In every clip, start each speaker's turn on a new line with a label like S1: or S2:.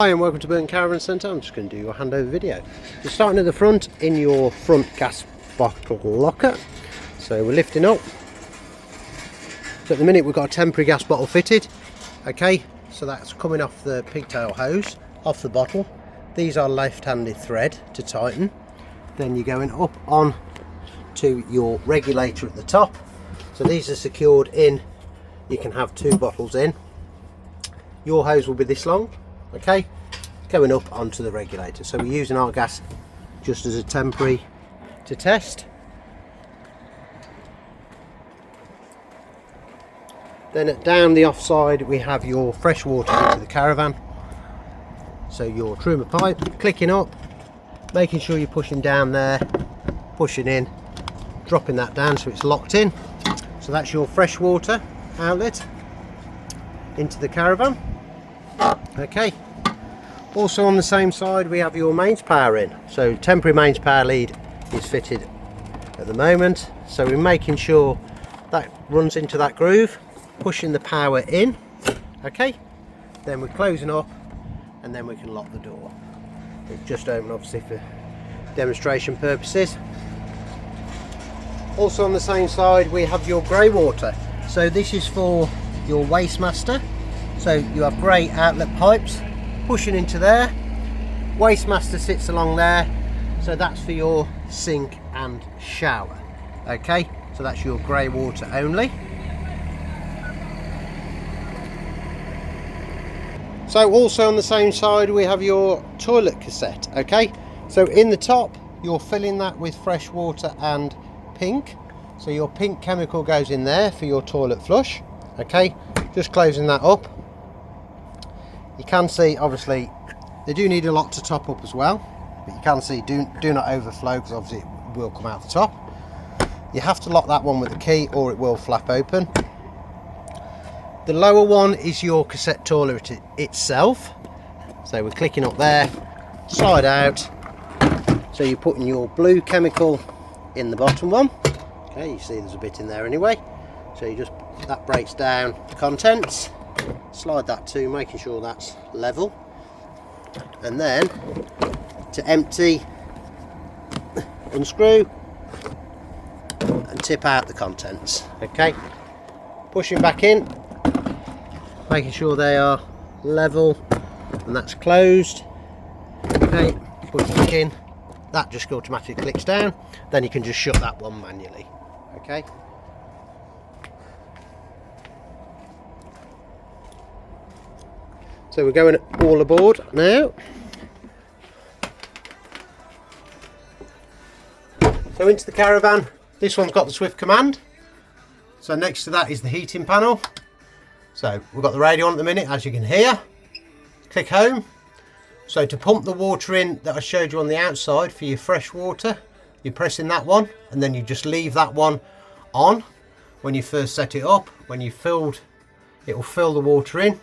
S1: Hi and welcome to Burton Caravan Centre. I'm just going to do your handover video. You're starting at the front in your front gas bottle locker. So we're lifting up. So at the minute we've got a temporary gas bottle fitted. Okay, so that's coming off the pigtail hose, off the bottle. These are left-handed thread to tighten. Then you're going up on to your regulator at the top. So these are secured in. You can have two bottles in. Your hose will be this long. Okay, going up onto the regulator. So we're using our gas just as a temporary to test. Then down the offside we have your fresh water into the caravan. So your truma pipe clicking up, making sure you're pushing down there, pushing in, dropping that down so it's locked in. So that's your fresh water outlet into the caravan. Okay, also on the same side we have your mains power in. So temporary mains power lead is fitted at the moment, so we're making sure that runs into that groove, pushing the power in. Okay, then we're closing up and then we can lock the door. It's just open obviously for demonstration purposes. Also on the same side we have your grey water. So this is for your waste master. So you have grey outlet pipes pushing into there. Waste master sits along there. So that's for your sink and shower. Okay, so that's your grey water only. So also on the same side we have your toilet cassette. Okay, so in the top you're filling that with fresh water and pink. So your pink chemical goes in there for your toilet flush. Okay, just closing that up. You can see obviously they do need a lot to top up as well, but you can see do not overflow because obviously it will come out the top. You have to lock that one with the key or it will flap open. The lower one is your cassette toilet itself. So we're clicking up there, slide out. So you're putting your blue chemical in the bottom one. Okay, you see there's a bit in there anyway. So you just, that breaks down the contents. Slide that to, making sure that's level, and then to empty, unscrew and tip out the contents. Okay, pushing back in, making sure they are level, and that's closed. Okay, push back in, that just automatically clicks down, then you can just shut that one manually. Okay, so we're going all aboard now. So into the caravan, this one's got the Swift command. So next to that is the heating panel. So we've got the radio on at the minute, as you can hear. Click home. So to pump the water in that I showed you on the outside for your fresh water, you're pressing that one and then you just leave that one on when you first set it up. When you've filled, it will fill the water in.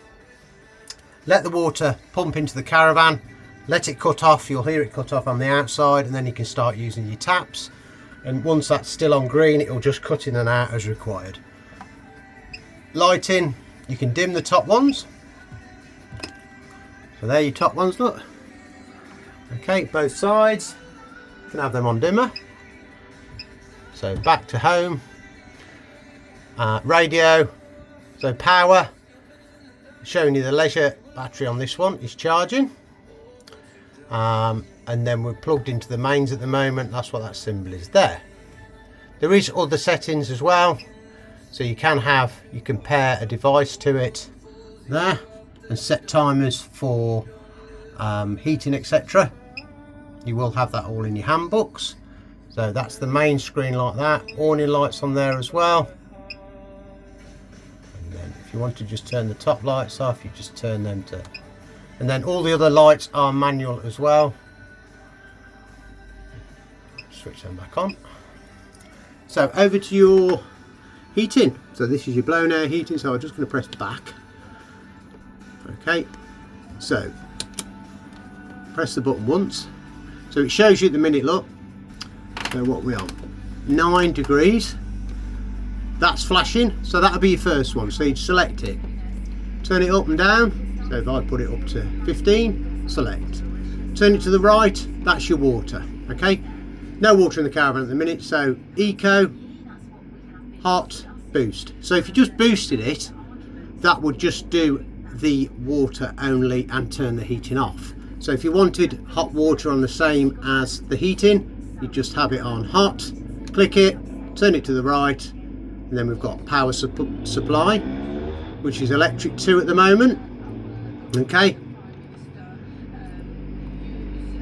S1: Let the water pump into the caravan, let it cut off, you'll hear it cut off on the outside, and then you can start using your taps. And once that's still on green, it will just cut in and out as required. Lighting, you can dim the top ones. So there your top ones, look. Okay, both sides, you can have them on dimmer. So back to home, radio, so power, showing you the leisure battery on this one is charging, and then we're plugged into the mains at the moment. That's what that symbol is there. There is other settings as well, so you can pair a device to it there and set timers for heating, etc. You will have that all in your handbooks. So that's the main screen like that. Awning lights on there as well. If you want to just turn the top lights off, you just turn them to, and then all the other lights are manual as well. Switch them back on. So over to your heating. So this is your blown air heating, so I'm just going to press back. Okay, so press the button once, so it shows you at the minute, look. So what we're on, 9 degrees. That's flashing, so that'll be your first one. So you'd select it, turn it up and down. So if I put it up to 15, select. Turn it to the right, that's your water. Okay, no water in the caravan at the minute, so eco, hot, boost. So if you just boosted it, that would just do the water only and turn the heating off. So if you wanted hot water on the same as the heating, you just have it on hot, click it, turn it to the right, and then we've got power supply, which is electric 2 at the moment. Okay,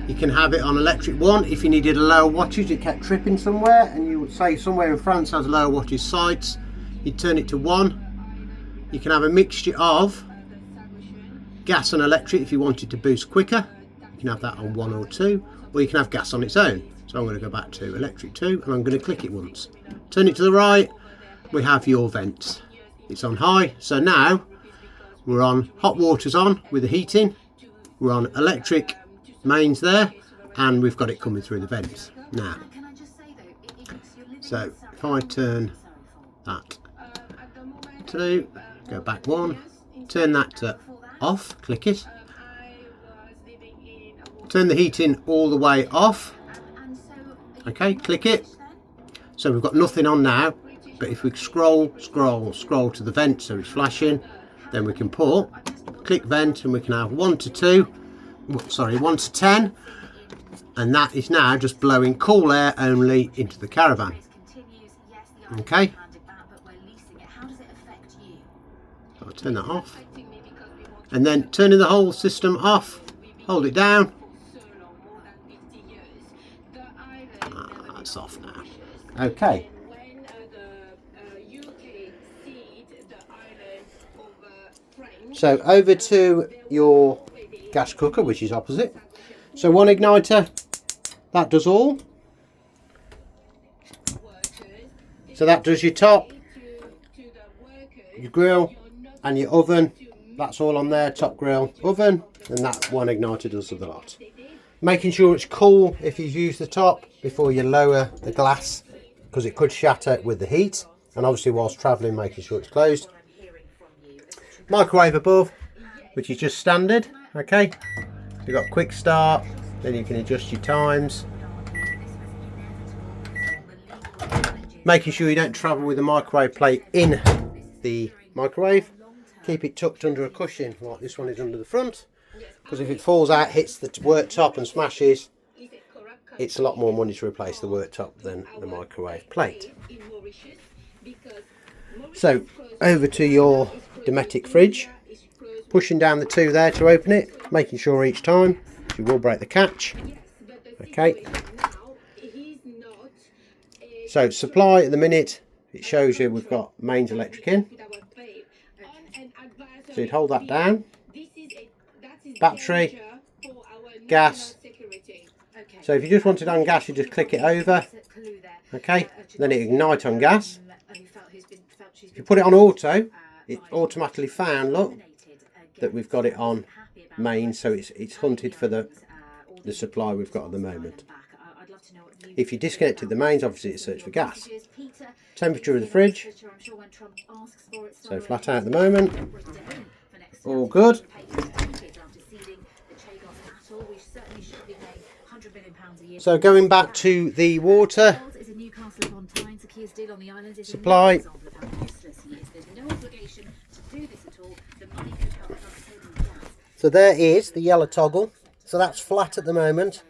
S1: you can have it on electric 1 if you needed a lower wattage, it kept tripping somewhere, and you would say somewhere in France has lower wattage sites, you'd turn it to 1. You can have a mixture of gas and electric if you wanted to boost quicker. You can have that on 1 or 2, or you can have gas on its own. So I'm going to go back to electric 2 and I'm going to click it once. Turn it to the right, we have your vents. It's on high, so now we're on hot water's on with the heating, we're on electric mains there, and we've got it coming through the vents now. So if I turn that to, go back 1, turn that to off, click it, turn the heating all the way off, okay, click it. So we've got nothing on now, but if we scroll to the vent so it's flashing, then we can put, click vent, and we can have 1 to 2, sorry, 1 to 10, and that is now just blowing cool air only into the caravan. Okay, so I'll turn that off, and then turning the whole system off, hold it down. That's off now. Okay. So over to your gas cooker, which is opposite. So 1 igniter, that does all. So that does your top, your grill and your oven. That's all on there, top, grill, oven, and that 1 igniter does the lot. Making sure it's cool if you use the top before you lower the glass, because it could shatter with the heat, and obviously whilst travelling making sure it's closed. Microwave above, which is just standard. Okay, so you've got quick start, then you can adjust your times. Making sure you don't travel with the microwave plate in the microwave. Keep it tucked under a cushion like this one is under the front, because if it falls out, hits the worktop and smashes, it's a lot more money to replace the worktop than the microwave plate. So over to your Dometic fridge, pushing down the 2 there to open it, making sure each time you will break the catch. Okay, so supply at the minute, it shows you we've got mains electric in, so you'd hold that down, battery, gas. So if you just wanted on gas, you just click it over, okay, then it ignite on gas. If you put it on auto, it automatically found, look, that we've got it on main, so it's hunted for the supply we've got at the moment. If you disconnected the mains, obviously it searched for gas. Temperature of the fridge, so flat out at the moment, all good. So going back to the water supply, so there is the yellow toggle, so that's flat at the moment,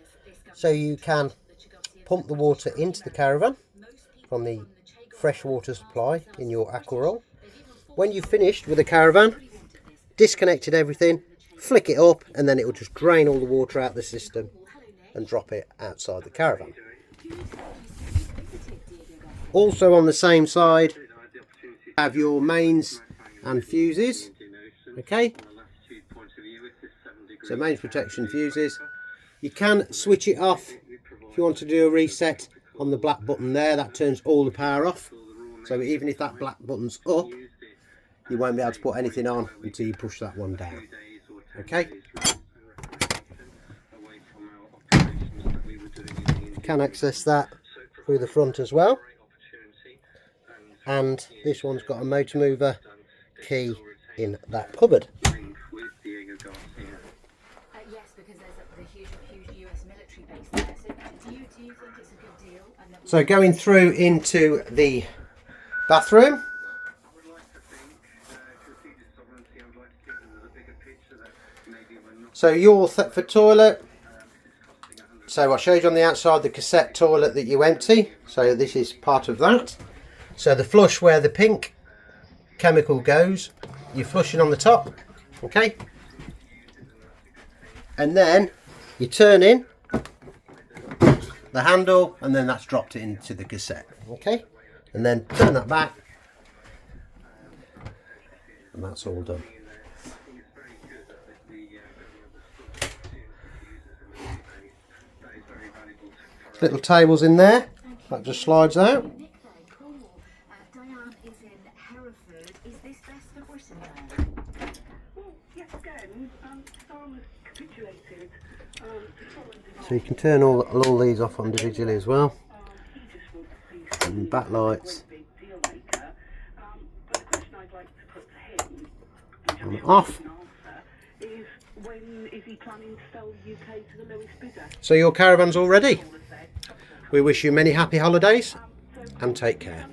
S1: so you can pump the water into the caravan from the fresh water supply in your aqua roll. When you've finished with the caravan, disconnected everything, flick it up, and then it will just drain all the water out of the system and drop it outside the caravan. Also on the same side, have your mains and fuses. Okay, so mains protection, fuses. You can switch it off if you want to do a reset on the black button there. That turns all the power off, so even if that black button's up, you won't be able to put anything on until you push that one down. Okay, you can access that through the front as well, and this one's got a motor mover key in that cupboard.
S2: because there's a huge US military base there. So do you think it's a good deal? And that
S1: So going through into the bathroom. So your for toilet. So I showed you on the outside the cassette toilet that you empty. So this is part of that. So the flush where the pink chemical goes, you're flushing on the top, okay? And then you turn in the handle, and then that's dropped it into the cassette, okay? And then turn that back, and that's all done. Little tables in there, that just slides out.
S2: Diane is in Hereford. Is this best for Britain then?
S3: Well, yes, again, France capitulated.
S1: So you can turn all these off individually as well. And backlights.
S3: But the question I'd like to put to him, which I'm sure
S1: Off.
S3: he can answer, is when is he planning to sell the UK to the lowest bidder?
S1: So your caravan's all ready. We wish you many happy holidays and take care.